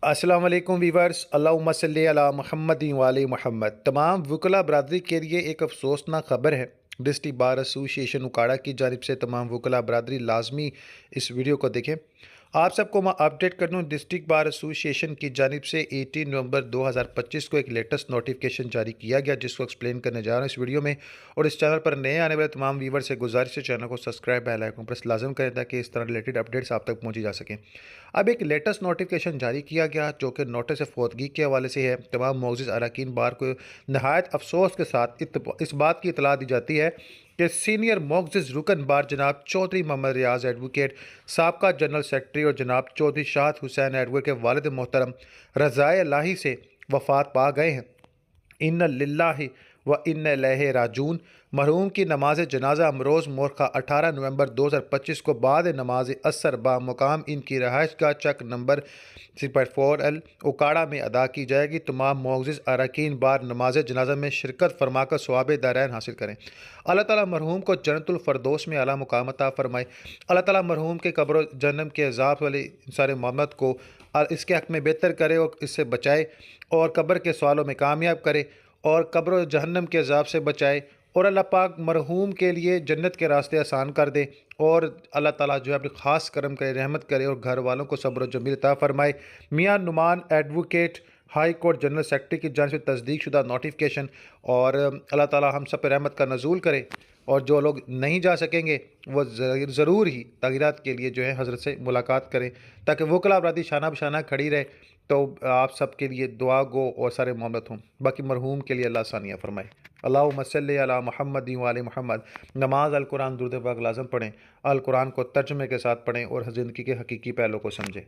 अस्सलाम वालेकुम वीवर्स, अल्लाहुम्मा सल्ली अला मुहम्मद व आले मुहम्मद। तमाम वकला बरदरी के लिए एक अफसोसनाक खबर है। डिस्ट्रिक्ट बार एसोसिएशन उकाड़ा की जानिब से तमाम वकला बरदरी लाजमी इस वीडियो को देखें। आप सबको मैं अपडेट कर दूँ, डिस्ट्रिक्ट बार एसोसिएशन की जानिब से 18 नवंबर 2025 को एक लेटेस्ट नोटिफिकेशन जारी किया गया, जिसको एक्सप्लेन करने जा रहा हूँ इस वीडियो में। और इस चैनल पर नए आने वाले तमाम व्यूवर से गुजारिश है, चैनल को सब्सक्राइब बेल आइकन प्रेस लाजम करें ताकि इस तरह रिलेटेड अपडेट्स आप तक पहुँची जा सकें। अब एक लेटेस्ट नोटिफिकेशन जारी किया गया जो कि नोटिस फौतगी के हवाले से है। तमाम मोअज़्ज़िज़ अरकान बार को नहायत अफसोस के साथ इस बात की इतला दी जाती है कि सीनियर मोअज़्ज़िज़ रुकन बार जनाब चौधरी मोहम्मद रियाज एडवोकेट, साबका जनरल सेक्रेटरी और जनाब चौधरी शाहद हुसैन एडवोकेट के वालिद मोहतरम रज़ाए इलाही से वफ़ात पा गए हैं। इन्ना लिल्लाहि व इन्ना इलैहि राजून। मरहूम की नमाज जनाजा अमरोज़ मोरखा 18 नवंबर 2025 को बाद नमाज असर बा मुकाम इनकी रहायश का चक नंबर 6.4L उकाड़ा में अदा की जाएगी। तमाम मोअज़्ज़िज़ अरकान बार नमाज जनाजा में शिरकत फरमाकर सवाब दारैन हासिल करें। अल्लाह ताला मरहूम को जन्नतुल फ़िरदौस में आला मुकाम अता फ़रमाए। अल्लाह ताला मरहूम के कब्र जन्नम के अज़ाब वाले इंसान मोहम्मद को इसके हक़ में बेहतर करे और इससे बचाए, और कब्र के सवालों में कामयाब करे, और कब्र जहन्नम के अज़ाब से बचाए, और अल्लाह पाक मरहूम के लिए जन्नत के रास्ते आसान कर दे, और अल्लाह ताला जो है अपनी ख़ास करम करे, रहमत करे, और घर वालों को सब्र जमील अता फ़रमाए। मियां Numan advocate, high court general secretary की जानिब से तस्दीक शुदा नोटिफिकेशन। और अल्लाह ताला हम सब पर रहमत का नज़ूल करे, और जो लोग नहीं जा सकेंगे वो ज़रूर ही तग़यीरात के लिए जो है हज़रत से मुलाकात करें, ताकि वकला बरादरी शाना बशाना खड़ी रहे। तो आप सब के लिए दुआ गो और सारे मोहम्मद हों। बाकी मरहूम के लिए अल्लाह आसानियाँ फ़रमाए। अल्लाहुम्मा सल्ली अला मुहम्मद व आले मुहम्मद। नमाज अल कुरान दुरूद पाक लाज़म पढ़ें, अल कुरान को तर्जुमे के साथ पढ़ें और ज़िंदगी के हकीकी पहलू को समझें।